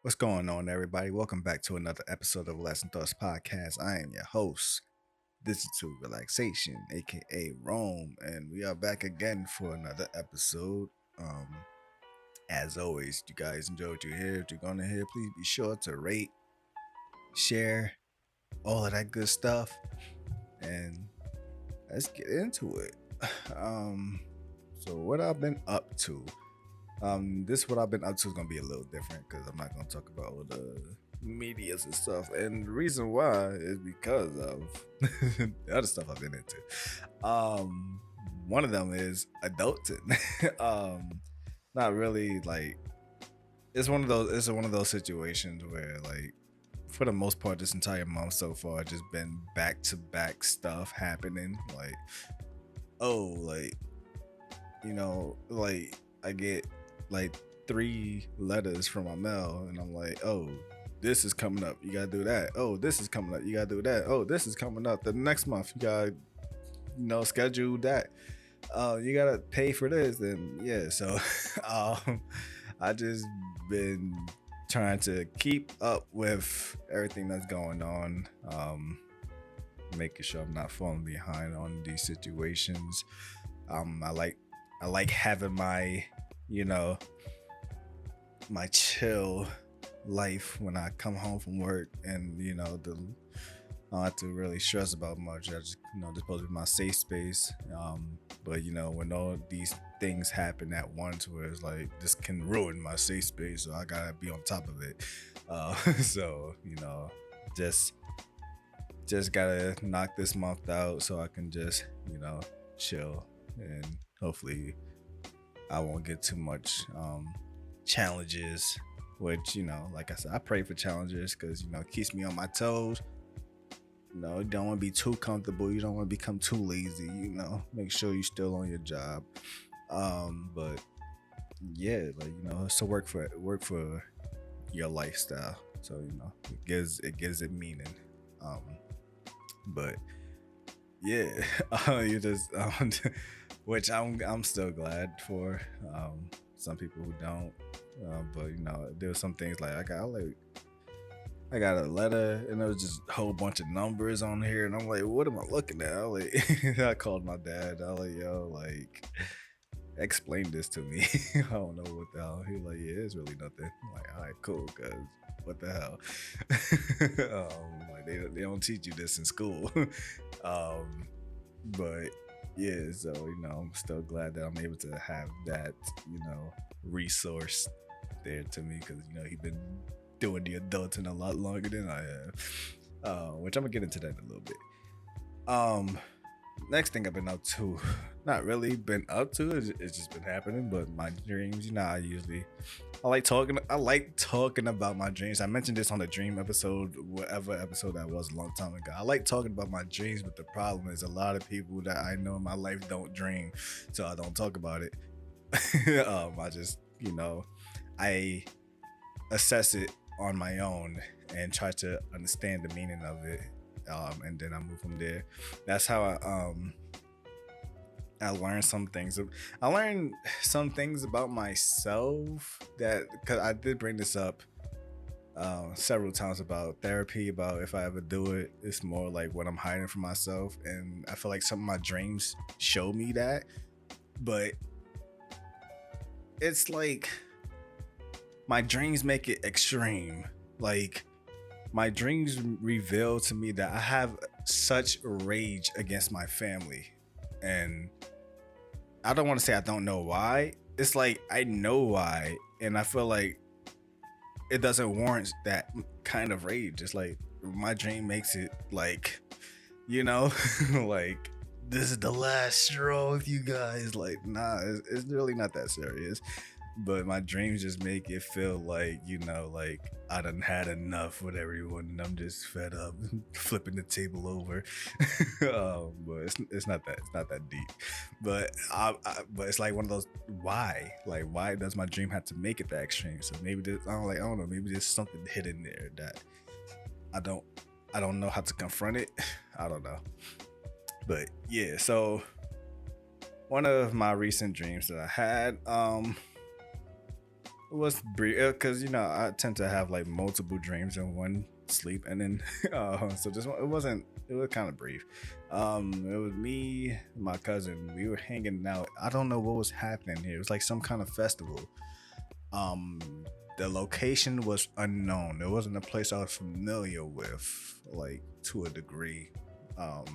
What's going on, everybody? Welcome back to another episode of Lesson Thoughts Podcast. I am your host, Digital Relaxation, aka Rome, and we are back again for another episode. Um, as always, you guys enjoy what you hear. If you're gonna hear, please be sure to rate, share, all of that good stuff, and let's get into it. Um, so what I've been up to. This what I've been up to is gonna be a little different because I'm not gonna talk about all the medias and stuff. And the reason why is because of the other stuff I've been into. One of them is adulting. Not really like it's one of those situations where like for the most part this entire month so far just been back to back stuff happening. Like, oh, like like I get like three letters from my mail, and I'm like, oh, this is coming up. You gotta do that. Oh, this is coming up. You gotta do that. Oh, this is coming up the next month. You gotta, schedule that. You gotta pay for this. And yeah, so um, I just been trying to keep up with everything that's going on. Making sure I'm not falling behind on these situations. I like having my, you know, my chill life when I come home from work, and I don't have to really stress about much. I just, just supposed to be my safe space. But when all these things happen at once, where it's like this can ruin my safe space, so I gotta be on top of it. So just gotta knock this month out so I can just chill, and hopefully I won't get too much challenges, which like I said, I pray for challenges because it keeps me on my toes. You don't want to be too comfortable, you don't want to become too lazy. Make sure you're still on your job. But yeah, like it's a work for your lifestyle, so it gives it meaning. But yeah, you just which I'm still glad for. Some people who don't, but there were some things like I got a letter, and there was just a whole bunch of numbers on here, and I'm like, what am I looking at? I called my dad. I was like, yo, like, explain this to me. I don't know what the hell. He was like, yeah, it's really nothing. I'm like, all right, cool, cause what the hell? Like they don't teach you this in school. um, but yeah, so I'm still glad that I'm able to have that resource there to me, because he been doing the adulting a lot longer than I have, which I'm gonna get into that in a little bit. Next thing I've been up to, not really been up to, it's just been happening, but my dreams, I like talking about my dreams. I mentioned this on the dream episode, whatever episode that was a long time ago. I like talking about my dreams, but the problem is a lot of people that I know in my life don't dream, so I don't talk about it. I just, I assess it on my own and try to understand the meaning of it, and then I move from there. That's how I learned some things. I learned some things about myself, that because I did bring this up several times about therapy, about if I ever do it, it's more like what I'm hiding from myself, and I feel like some of my dreams show me that, but it's like my dreams make it extreme. Like, my dreams reveal to me that I have such rage against my family, and I don't want to say I don't know why. It's like I know why, and I feel like it doesn't warrant that kind of rage. It's like my dream makes it like, like, this is the last straw with you guys. Like, nah, it's really not that serious. But my dreams just make it feel like, like I done had enough with everyone, and I'm just fed up, flipping the table over. But it's not that deep. But but it's like one of those, why does my dream have to make it that extreme? So maybe I don't know, maybe there's something hidden there that I don't know how to confront it. I don't know. But yeah, so one of my recent dreams that I had, It was brief because I tend to have like multiple dreams in one sleep, and then so this one it wasn't. It was kind of brief. It was me, my cousin. We were hanging out. I don't know what was happening here. It was like some kind of festival. Um, the location was unknown. It wasn't a place I was familiar with, like to a degree. Um,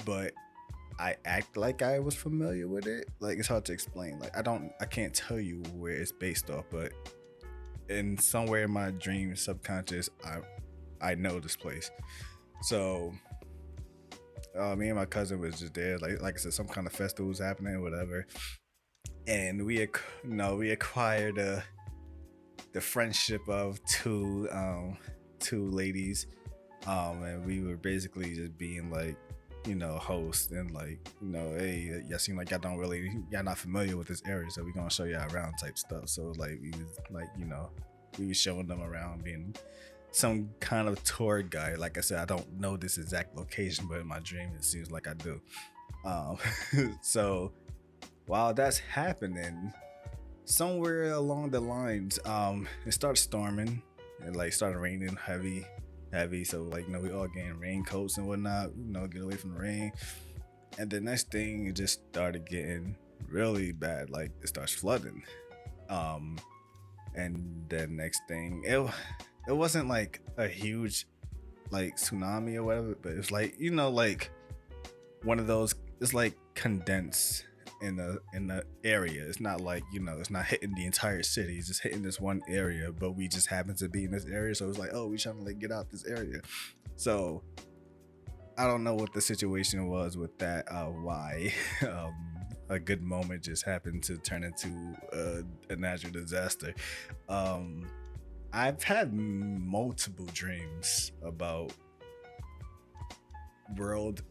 but I act like I was familiar with it. Like it's hard to explain. Like I can't tell you where it's based off, but in somewhere in my dream subconscious, I know this place. So me and my cousin was just there. Like I said, some kind of festival was happening, whatever. And we acquired the friendship of two ladies, and we were basically just being like host and like hey, y'all seem like y'all not familiar with this area, so we're gonna show y'all around type stuff. So like we was like we was showing them around, being some kind of tour guide. Like I said, I don't know this exact location, but in my dream it seems like I do. um so while that's happening, somewhere along the lines, it started storming and like started raining heavy. So like we all getting raincoats and whatnot, get away from the rain. And the next thing, it just started getting really bad. Like it starts flooding. um and the next thing, it wasn't like a huge like tsunami or whatever, but it's like like one of those. It's like condensed in the area. It's not like it's not hitting the entire city. It's just hitting this one area, but we just happen to be in this area, so it's like, oh, we trying to like get out this area. So I don't know what the situation was with that, why a good moment just happened to turn into a natural disaster. um I've had multiple dreams about world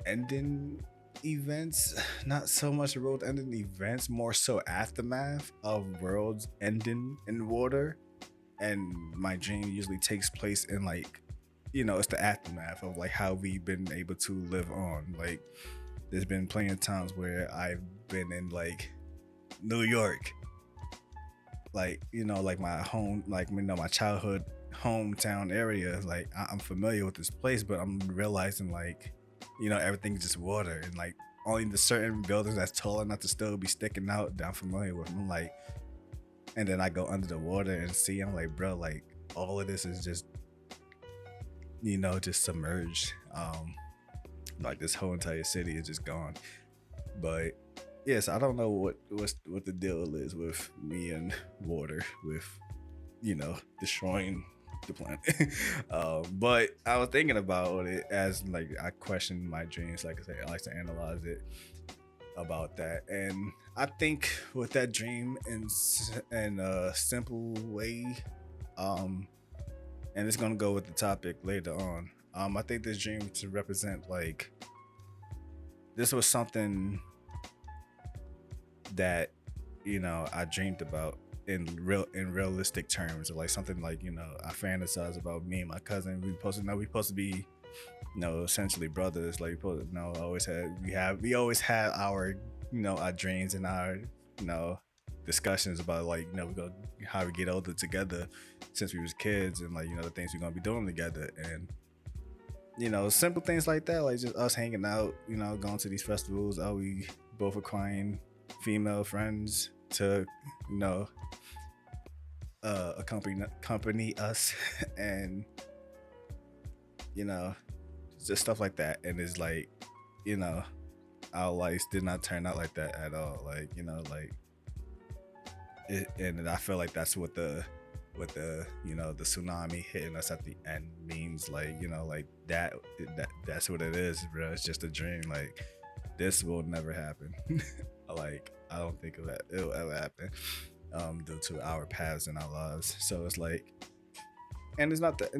ending events. Not so much world ending events, more so aftermath of worlds ending in water. And my dream usually takes place in like it's the aftermath of like how we've been able to live on. Like there's been plenty of times where I've been in like New York, like like my home, like my childhood hometown area. Like I'm familiar with this place, but I'm realizing like everything's just water, and like only the certain buildings that's tall enough to still be sticking out that I'm familiar with. I'm like, and then I go under the water and see, I'm like, bro, like all of this is just just submerged. Like this whole entire city is just gone. But yes, I don't know what the deal is with me and water, with destroying the planet. But I was thinking about it as like I question my dreams. Like I say, I like to analyze it about that, and I think with that dream in a simple way, and it's gonna go with the topic later on. I think this dream to represent like this was something that I dreamed about in realistic terms, or like something like I fantasize about. Me and my cousin, we supposed to be essentially brothers. Like we always had our our dreams and our discussions about like we go how we get older together since we was kids, and like the things we're gonna be doing together. And simple things like that, like just us hanging out, going to these festivals. We both acquiring female friends to accompany us and just stuff like that. And it's like our lives did not turn out like that at all. Like like and I feel like that's what the the tsunami hitting us at the end means. Like like that's what it is, bro. It's just a dream. Like this will never happen. Like I don't think it'll ever happen, due to our paths and our lives. So it's like, and it's not that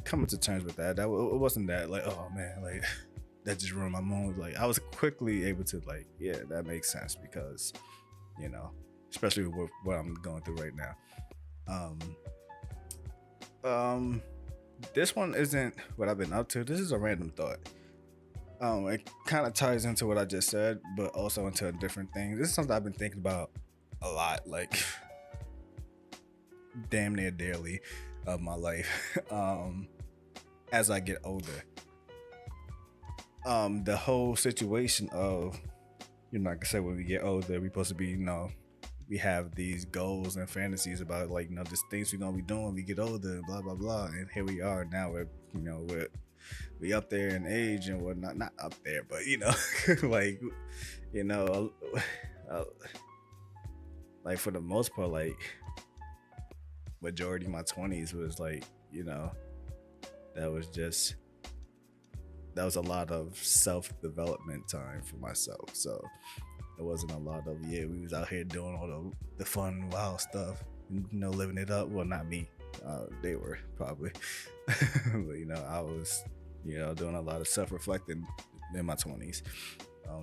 coming to terms with that. It wasn't that like, oh man, like that just ruined my mood. Like I was quickly able to like, yeah, that makes sense, because especially with what I'm going through right now. This one isn't what I've been up to. This is a random thought. It kind of ties into what I just said, but also into a different thing. This is something I've been thinking about a lot. Like damn near daily of my life. As I get older, the whole situation of, like I said, when we get older, we supposed to be, we have these goals and fantasies about, like, just things we're gonna be doing when we get older and blah blah blah. And here we are now. We up there in age and whatnot. Not up there, but like, you know, uh, like for the most part, like majority of my 20s was like, that was just that was a lot of self-development time for myself. So it wasn't a lot of, we was out here doing all the fun wild stuff, living it up. Well, not me, they were probably but I was doing a lot of self-reflecting in my 20s,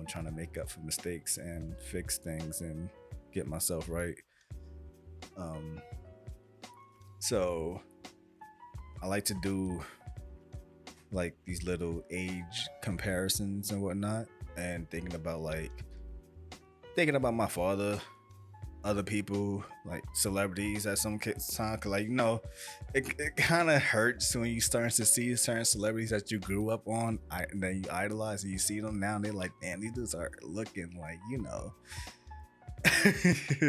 trying to make up for mistakes and fix things and get myself right. So I like to do like these little age comparisons and whatnot, and thinking about my father, other people, like celebrities at some time. Cause like, it kind of hurts when you start to see certain celebrities that you grew up on and then you idolize, and you see them now and they're like, damn, these dudes are looking like,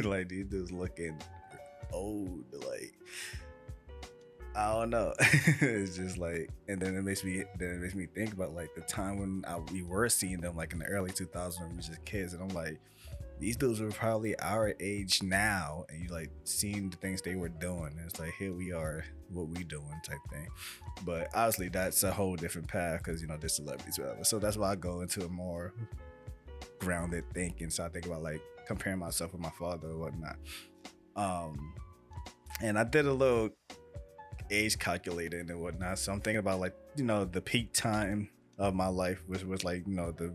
like these dudes looking old. Like, I don't know. It's just like, and then it makes me think about like the time when we were seeing them, like in the early 2000s when we were just kids, and I'm like, these dudes were probably our age now, and you like seeing the things they were doing, and it's like, here we are, what we doing type thing. But obviously that's a whole different path, because they're celebrities, whatever. So that's why I go into a more grounded thinking. So I think about like comparing myself with my father or whatnot. And I did a little age calculating and whatnot. So I'm thinking about like, the peak time of my life, which was like, the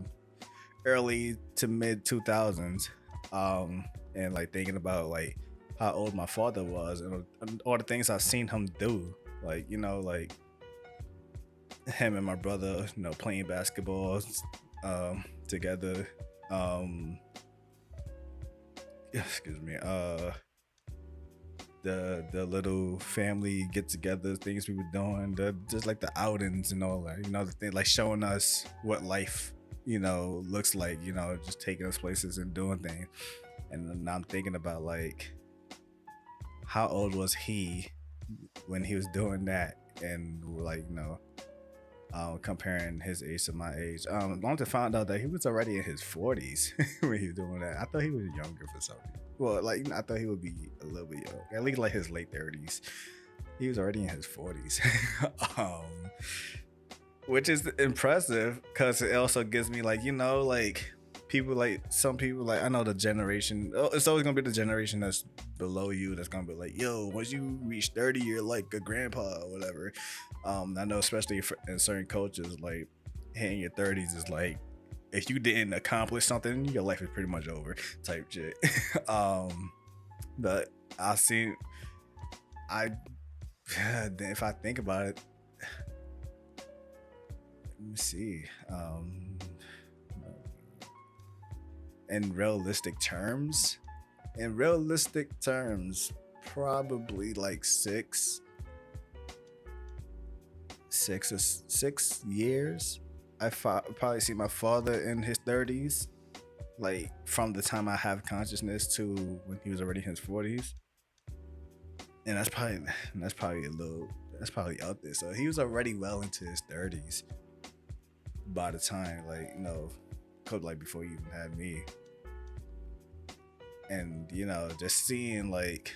early to mid 2000s. And like thinking about like how old my father was and all the things I've seen him do. Like, like him and my brother, playing basketball together. Excuse me. The little family get-togethers, things we were doing, just like the outings and all that, the thing, like showing us what life, looks like, just taking us places and doing things. And then I'm thinking about like, how old was he when he was doing that, and like, comparing his age to my age. I want to find out that he was already in his 40s when he was doing that. I thought he was younger for some reason. Well, like, I thought he would be a little bit young, at least like his late 30s. He was already in his 40s. Which is impressive, because it also gives me like, like people, like some people, like I know the generation, it's always gonna be the generation that's below you that's gonna be like, yo, once you reach 30 you're like a grandpa or whatever. I know especially in certain cultures, like hitting your 30s is like, if you didn't accomplish something, your life is pretty much over type shit. But if I think about it, let me see. In realistic terms, probably like 6 years. I probably see my father in his 30s, like from the time I have consciousness to when he was already in his 40s. And that's probably out there. So he was already well into his 30s by the time, like, like before he even had me. And just seeing like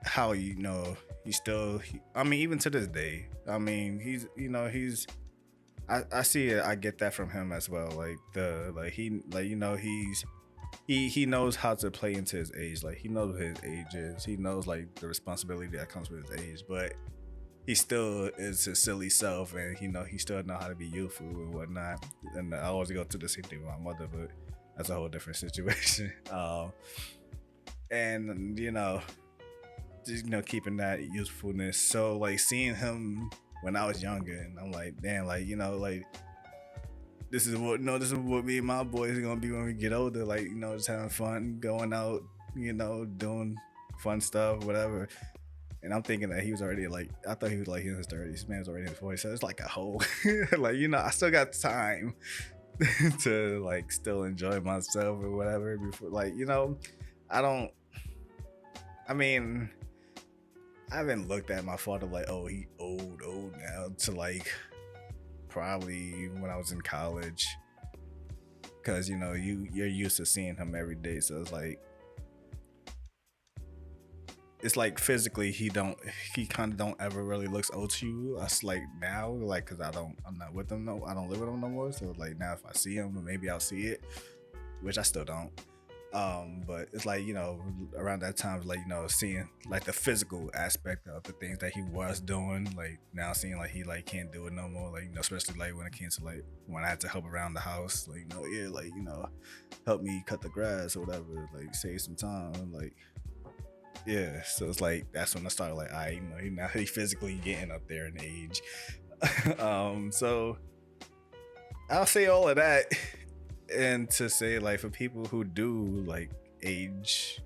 how I mean, even to this day, I mean, he's I see it, I get that from him as well. Like he knows how to play into his age. Like he knows what his age is. He knows like the responsibility that comes with his age, but he still is his silly self, and he still know how to be youthful and whatnot. And I always go through the same thing with my mother, but that's a whole different situation. And just keeping that youthfulness. So like seeing him when I was younger, and I'm like, damn, like like this is what me and my boys are gonna be when we get older. Like just having fun, going out, doing fun stuff, whatever. And I'm thinking that he was already like, I thought he was like in his 30s. This man was already in his 40s. So it's like a whole, like, I still got time to like still enjoy myself or whatever before, like, I don't, I mean, I haven't looked at my father like, oh, he old now, to like probably when I was in college. Cause you're used to seeing him every day. So it's like physically he kind of don't ever really looks old to you. That's like now, like, cause I'm not with him, no, I don't live with him no more. So like now if I see him, maybe I'll see it, which I still don't. But it's like, around that time, like, seeing like the physical aspect of the things that he was doing, like now seeing like he like can't do it no more, like, especially like when it came to like when I had to help around the house, like, yeah, like, help me cut the grass or whatever, like save some time, like, yeah. So it's like that's when I started like, now he physically getting up there in age. So I'll say all of that and to say, like, for people who do like age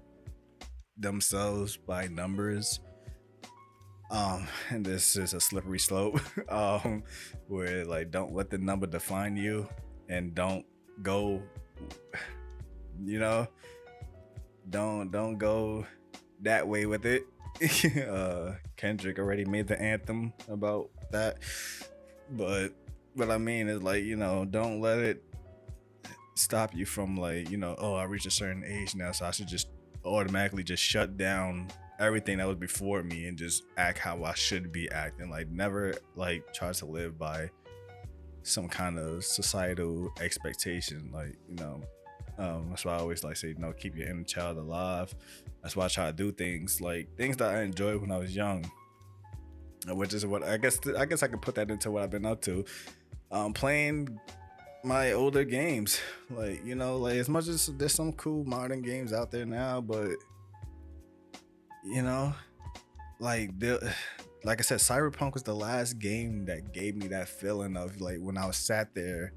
themselves by numbers, and this is a slippery slope, where like don't let the number define you, and don't go, don't go that way with it. Kendrick already made the anthem about that, but what I mean is, like, don't let it stop you from, like, oh, I reached a certain age now, so I should just automatically just shut down everything that was before me and just act how I should be acting. Like, never like try to live by some kind of societal expectation, like, that's why I always like say, keep your inner child alive. That's why I try to do things that I enjoyed when I was young, which is what I guess I could put that into what I've been up to, playing my older games. Like, like, as much as there's some cool modern games out there now, but like like I said, Cyberpunk was the last game that gave me that feeling of like when I was sat there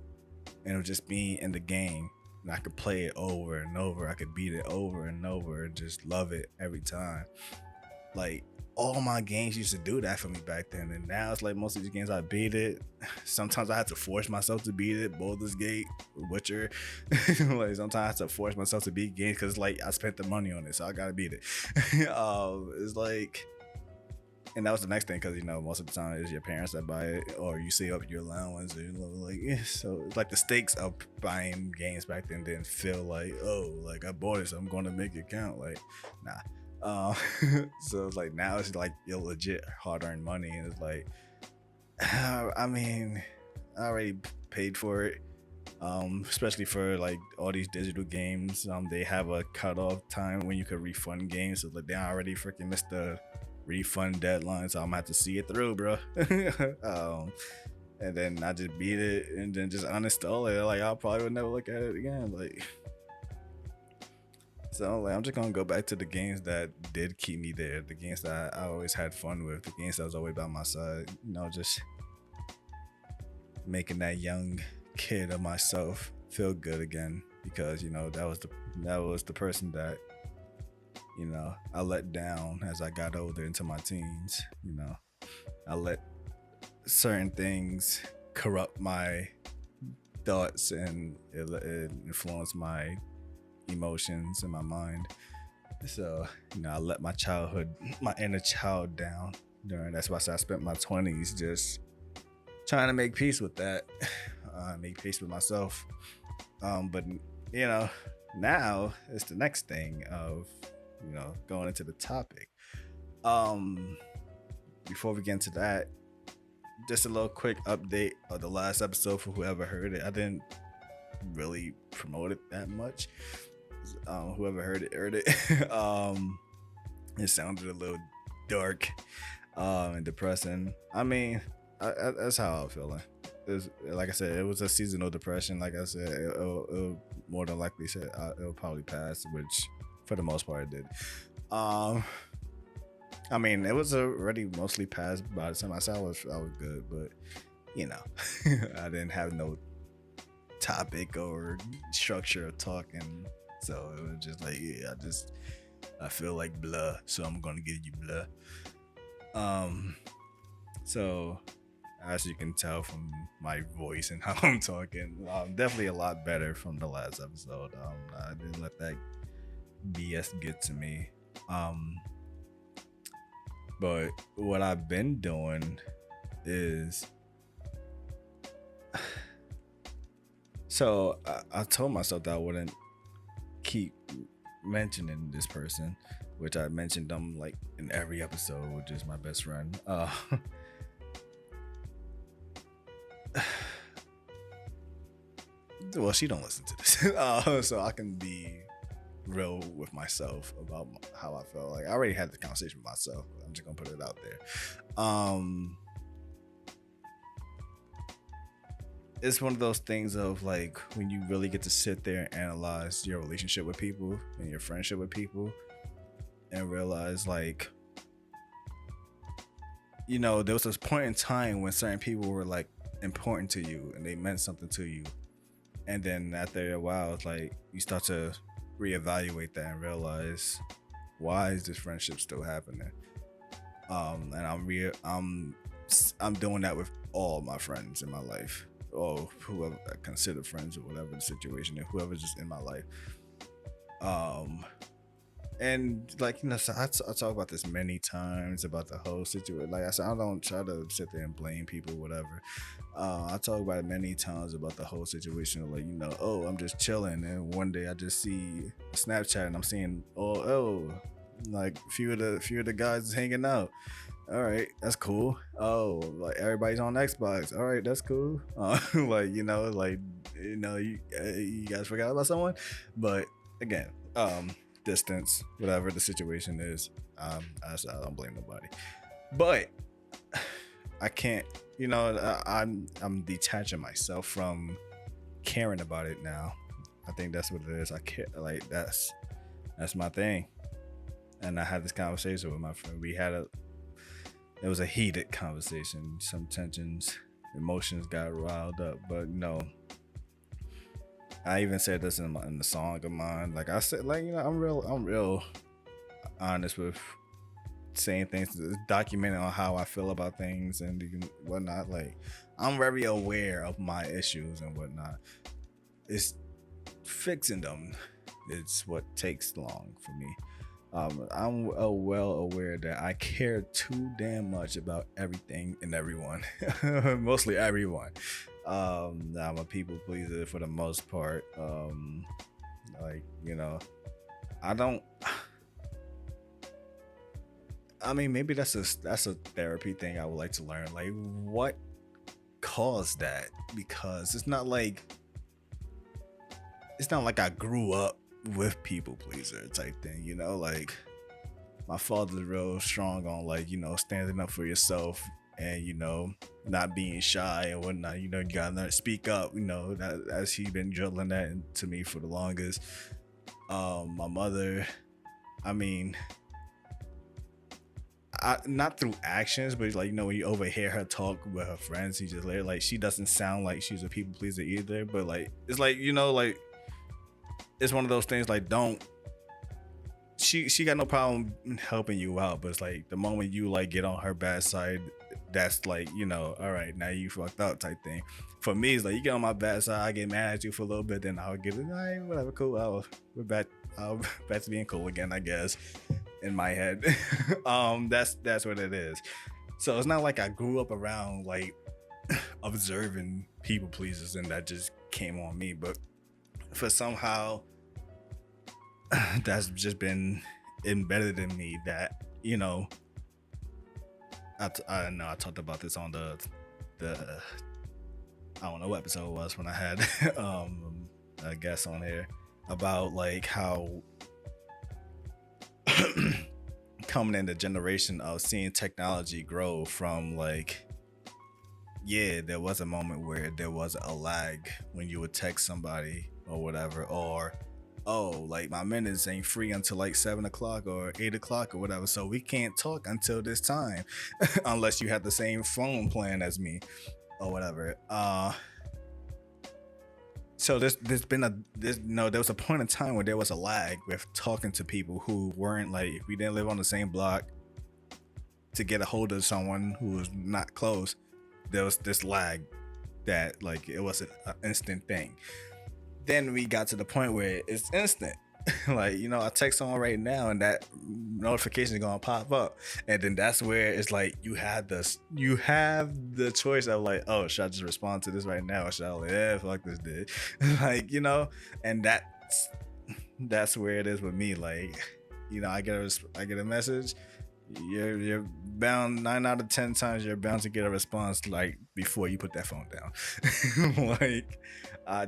and it was just being in the game, and I could play it over and over, I could beat it over and over and just love it every time. Like, all my games used to do that for me back then, and now it's like most of these games I beat it. Sometimes I have to force myself to beat it. Baldur's Gate, Witcher. Like, sometimes I have to force myself to beat games because, like, I spent the money on it, so I gotta beat it. It's like, and that was the next thing, because most of the time it's your parents that buy it, or you save up your allowance, or like, yeah. So it's like the stakes of buying games back then didn't feel like, oh, like I bought it, so I'm going to make it count. Like, nah. So it's like now it's like your legit hard-earned money, and it's like, I mean, I already paid for it, especially for like all these digital games. They have a cutoff time when you could refund games, so like they already freaking missed the refund deadline, so I'm gonna have to see it through, bro. And then I just beat it and then just uninstall it. Like, I'll probably would never look at it again. Like, so like, I'm just gonna go back to the games that did keep me there, the games that I always had fun with, the games that was always by my side. Just making that young kid of myself feel good again, because that was the person that I let down as I got older into my teens. I let certain things corrupt my thoughts, and it influenced my emotions in my mind. So I let my inner child down that's why I spent my 20s just trying to make peace with that, make peace with myself. But now it's the next thing of going into the topic. Before we get into that, just a little quick update of the last episode for whoever heard it. I didn't really promote it that much. Whoever heard it. It sounded a little dark and depressing. I mean, that's how I'm feeling. Like I said, it was a seasonal depression. Like I said, it'll more than likely it'll probably pass, which for the most part it did. I mean, it was already mostly passed by the time I saw I was good, but I didn't have no topic or structure of talking. So it was just like, yeah, I just I feel like blah, so I'm gonna give you blah. Um, so as you can tell from my voice and how I'm talking, definitely a lot better from the last episode. I didn't let that BS get to me. Um, but what I've been doing is, so I told myself that I wouldn't keep mentioning this person, which I mentioned them like in every episode, which is my best friend. Well, she don't listen to this, so I can be real with myself about how I felt. Like I already had the conversation with myself. I'm just gonna put it out there. It's one of those things of like when you really get to sit there and analyze your relationship with people and your friendship with people and realize like, you know, there was this point in time when certain people were like important to you and they meant something to you, and then after a while it's like you start to reevaluate that and realize, why is this friendship still happening? And I'm doing that with all my friends in my life, or whoever I consider friends, or whatever the situation, and whoever's just in my life. And like, you know, so I talk about this many times about the whole situation. Like I said, I don't try to sit there and blame people, whatever. I talk about it many times about the whole situation. Like, you know, oh, I'm just chilling, and one day I just see Snapchat and I'm seeing, like few of the guys is hanging out. All right, that's cool. Oh, like everybody's on Xbox. All right, that's cool. Like, you guys forgot about someone, but again, distance, whatever the situation is, I don't blame nobody. But I can't, I'm detaching myself from caring about it now. I think that's what it is. I care, like that's my thing. And I had this conversation with my friend. It was a heated conversation. Some tensions, emotions got riled up. But I even said this in the song of mine. Like I said, like, I'm real honest with saying things, documenting on how I feel about things and whatnot. Like I'm very aware of my issues and whatnot. It's fixing them. It's what takes long for me. I'm well aware that I care too damn much about everything and everyone, mostly everyone. I'm a people pleaser for the most part. I don't. I mean, maybe that's a therapy thing I would like to learn. Like, what caused that? Because it's not like I grew up with people pleaser type thing, like my father's real strong on like, standing up for yourself and, not being shy and whatnot. You gotta learn to speak up, that as he been drilling that into me for the longest. My mother, I mean, not through actions, but like, when you overhear her talk with her friends, he just like she doesn't sound like she's a people pleaser either, but like it's like, like it's one of those things like she got no problem helping you out, but it's like the moment you like get on her bad side, that's like, all right, now you fucked up type thing. For me, it's like you get on my bad side, I get mad at you for a little bit, then I'll get it, all right, whatever, cool, we're back to being cool again, I guess, in my head. That's what it is. So it's not like I grew up around like observing people pleasers and that just came on me, but for somehow that's just been embedded in me that, I know I talked about this on the I don't know what episode it was when I had a guest on here about like how coming in the generation of seeing technology grow from like, yeah, there was a moment where there was a lag when you would text somebody or whatever, or like my minutes ain't free until like 7:00 or 8:00 or whatever, so we can't talk until this time unless you have the same phone plan as me or whatever. So there's been a there's no there was a point in time where there was a lag with talking to people who weren't like, if we didn't live on the same block, to get a hold of someone who was not close, there was this lag that like it was an instant thing. Then we got to the point where it's instant. Like, I text someone right now and that notification is gonna pop up. And then that's where it's like you have the choice of like, oh, should I just respond to this right now? Or should I like, fuck this dude? Like, and that's where it is with me. Like, I get a message. You're bound 9 out of 10 times you're bound to get a response like before you put that phone down. Like,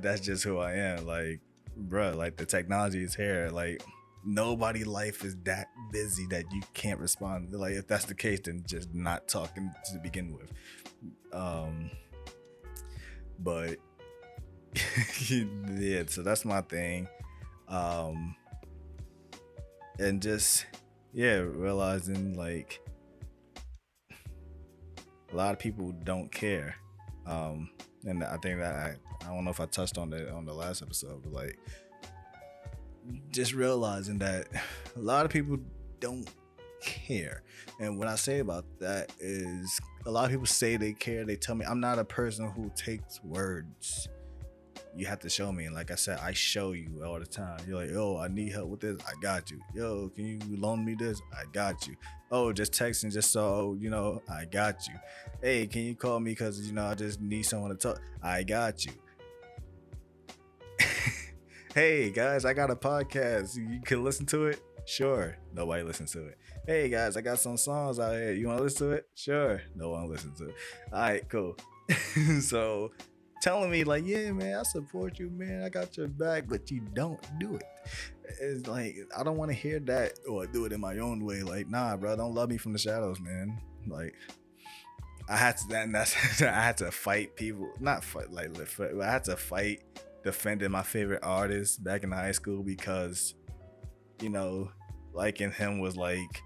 that's just who I am. Like, bruh, like the technology is here. Like, nobody life is that busy that you can't respond. Like, if that's the case, then just not talking to begin with. But yeah, so that's my thing. And just realizing like a lot of people don't care. And I think that I don't know if I touched on it on the last episode, but like just realizing that a lot of people don't care. And what I say about that is a lot of people say they care. They tell me I'm not a person who takes words. You have to show me. And like I said, I show you all the time. You're like, yo, I need help with this. I got you. Yo, can you loan me this? I got you. Oh, just texting just so, I got you. Hey, can you call me? Because, I just need someone to talk. I got you. Hey, guys, I got a podcast. You can listen to it? Sure. Nobody listens to it. Hey, guys, I got some songs out here. You want to listen to it? Sure. No one listens to it. All right, cool. So telling me like, yeah, man, I support you, man, I got your back, but you don't do it. It's like, I don't want to hear that or do it in my own way. Like, nah, bro, don't love me from the shadows, man. Like, I had to fight people, not fight, like, I had to fight defending my favorite artist back in high school because, liking him was like,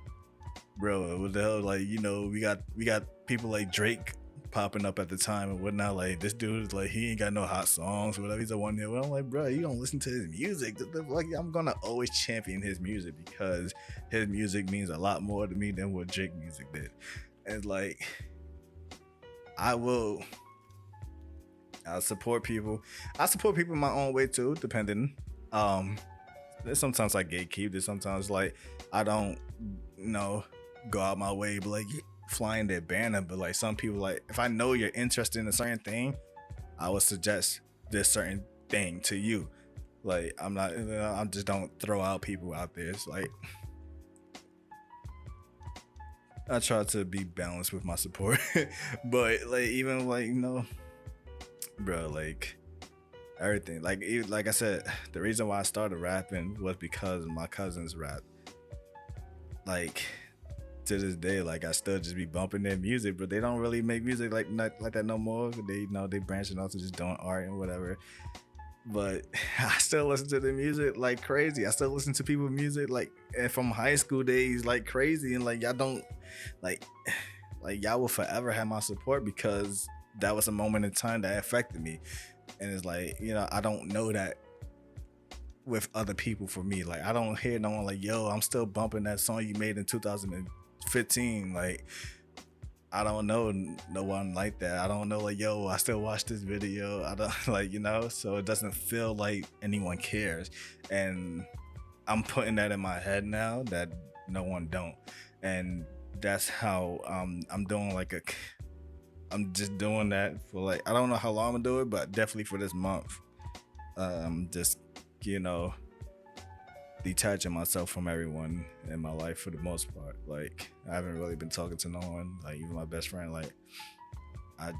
bro, what the hell, like, we got people like Drake popping up at the time and whatnot. Like, this dude is like, he ain't got no hot songs or whatever. He's a one hit. Well, I'm like, bro, you don't listen to his music. Like, I'm gonna always champion his music because his music means a lot more to me than what Drake music did. And like, I'll support people. I support people in my own way too, depending. There's sometimes I gatekeep. There's sometimes like I don't, go out my way, but like flying their banner. But like some people, like if I know you're interested in a certain thing, I would suggest this certain thing to you. Like I'm not, I just don't throw out people out there. It's like I try to be balanced with my support, but like even like bro, like everything, like I said, the reason why I started rapping was because my cousins rap. Like to this day, like I still just be bumping their music, but they don't really make music like that no more. They branching off to just doing art and whatever. But I still listen to their music like crazy. I still listen to people's music like from high school days like crazy, and like y'all don't like y'all will forever have my support because that was a moment in time that affected me. And it's like, I don't know that with other people. For me, like I don't hear no one like, yo, I'm still bumping that song you made in 2015. Like I don't know no one like that. I don't know like, yo, I still watch this video. I don't like, so it doesn't feel like anyone cares. And I'm putting that in my head now that no one don't. And that's how I'm doing I'm just doing that for like, I don't know how long I'm gonna do it, but definitely for this month. Just, detaching myself from everyone in my life for the most part. Like, I haven't really been talking to no one, like even my best friend. Like, I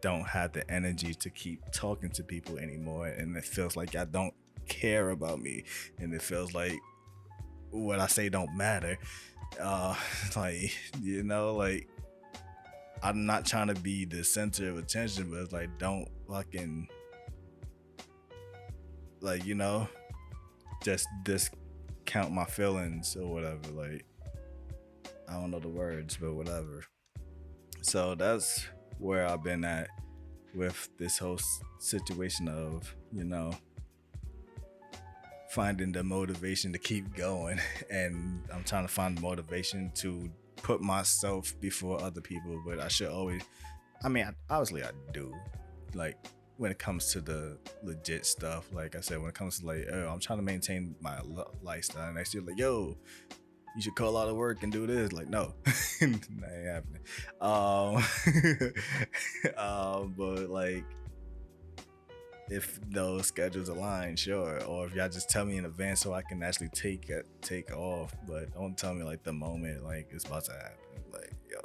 don't have the energy to keep talking to people anymore. And it feels like I don't care about me. And it feels like what I say don't matter. Like, like, I'm not trying to be the center of attention, but it's like, don't fucking, like, just discount my feelings or whatever. Like, I don't know the words, but whatever. So that's where I've been at. with this whole situation of, finding the motivation to keep going. And I'm trying to find the motivation to put myself before other people. But I should always, obviously I do. Like, when it comes to the legit stuff, like I said, when it comes to like, oh, I'm trying to maintain my lifestyle, and I still like, yo, you should call out of work and do this. Like, no, that ain't happening. But like, if those schedules align, sure. Or if y'all just tell me in advance so I can actually take off, but don't tell me like the moment like it's about to happen. Like, yo.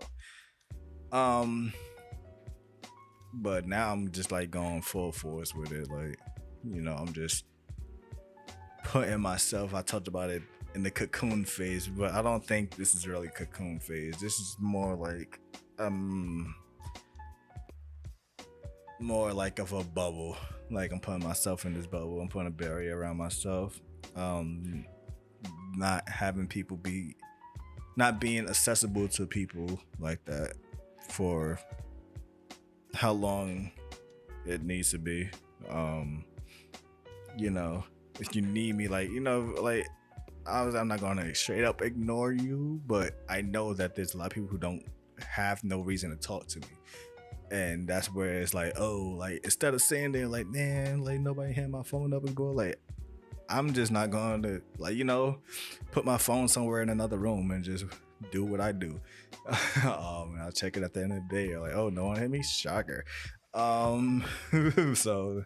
But now I'm just like going full force with it. Like, I'm just putting myself, I talked about it in the cocoon phase, but I don't think this is really cocoon phase. This is more like of a bubble. Like, I'm putting myself in this bubble. I'm putting a barrier around myself. Not having people not being accessible to people like that for how long it needs to be. If you need me, like, like, I'm not gonna straight up ignore you, but I know that there's a lot of people who don't have no reason to talk to me. And that's where it's like, oh, like, instead of saying there like, man, like, nobody had my phone up and go, like, I'm just not going to, like, put my phone somewhere in another room and just do what I do. And I'll check it at the end of the day. Like, oh, no one hit me? Shocker. So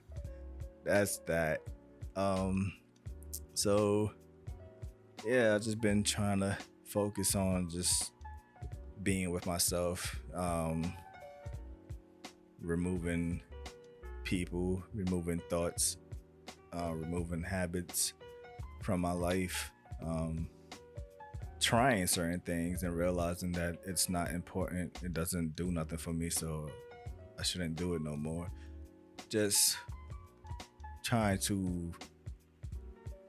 that's that. So yeah, I've just been trying to focus on just being with myself, removing people, removing thoughts, removing habits from my life, trying certain things and realizing that it's not important. It doesn't do nothing for me, so I shouldn't do it no more. Just trying to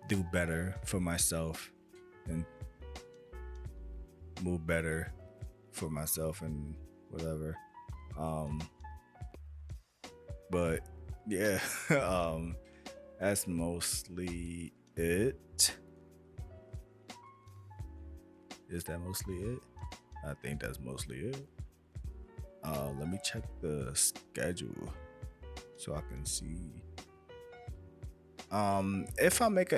do better for myself and move better for myself and whatever. But yeah, that's mostly it. Is that mostly it? I think that's mostly it. Let me check the schedule so I can see. If I make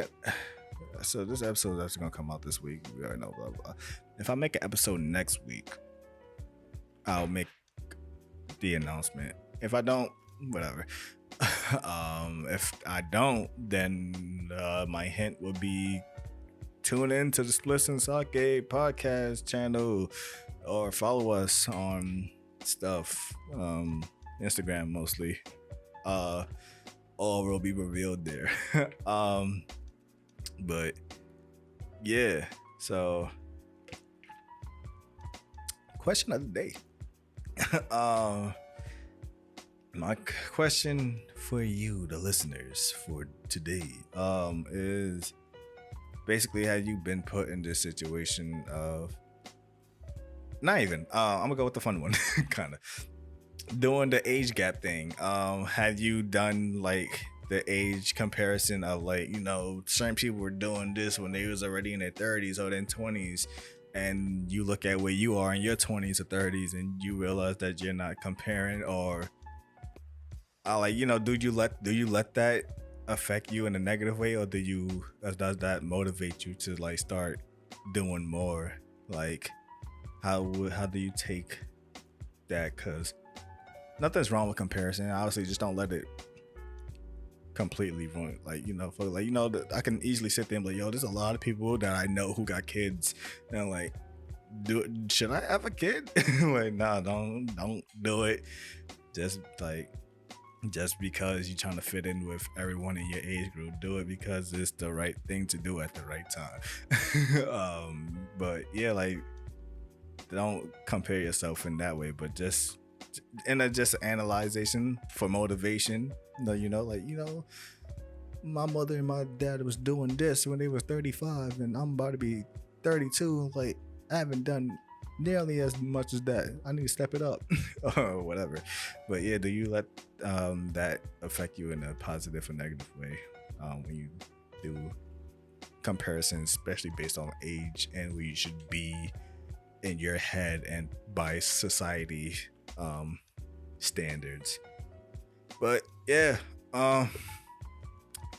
so this episode is actually gonna come out this week. We already know, blah blah. If I make an episode next week, I'll make the announcement. If I don't, whatever. If I don't, then my hint would be tune in to the Splits and Sake podcast channel, or follow us on stuff, Instagram mostly. All will be revealed there. But yeah, so question of the day. My question for you, the listeners, for today, is basically, have you been put in this situation of, not even, I'm gonna go with the fun one, kind of, doing the age gap thing. Have you done like the age comparison of, like, certain people were doing this when they was already in their 30s or their 20s, and you look at where you are in your 20s or 30s and you realize that you're not comparing, or do you let that affect you in a negative way, or does that motivate you to like start doing more? Like, how do you take that? Because nothing's wrong with comparison. Obviously, just don't let it completely ruin. I can easily sit there and be like, yo, there's a lot of people that I know who got kids, and I'm like, should I have a kid? Like, nah, don't do it. Just because you're trying to fit in with everyone in your age group. Do it because it's the right thing to do at the right time. But yeah, like, don't compare yourself in that way, but just in a just analyzation for motivation. My mother and my dad was doing this when they was 35, and I'm about to be 32. Like, I haven't done nearly as much as that. I need to step it up or whatever. But yeah, do you let that affect you in a positive or negative way when you do comparisons, especially based on age and where you should be in your head and by society standards? But yeah,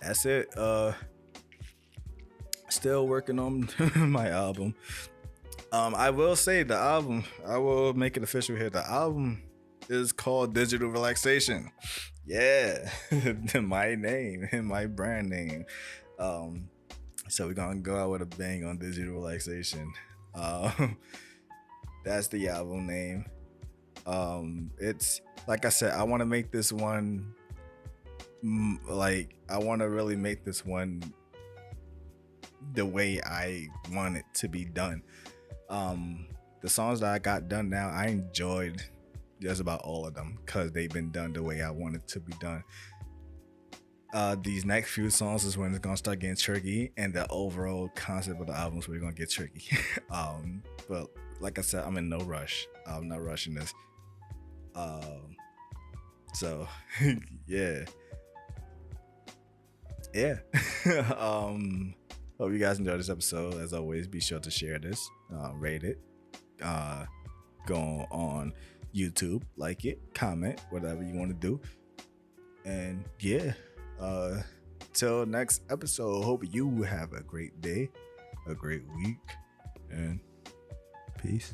that's it. Still working on my album. I will say the album, I will make it official here. The album is called Digital Relaxation. Yeah, my name and my brand name. So we're gonna go out with a bang on Digital Relaxation. That's the album name. It's like I said, I want to make this one I want to really make this one the way I want it to be done. The songs that I got done now, I enjoyed just about all of them because they've been done the way I want it to be done. These next few songs is when it's gonna start getting tricky, and the overall concept of the albums we're gonna get tricky. But like I said, I'm in no rush. I'm not rushing this. So yeah. Hope you guys enjoyed this episode. As always, be sure to share this, rate it, go on YouTube, like it, comment, whatever you want to do. And yeah, till next episode, hope you have a great day, a great week, and peace.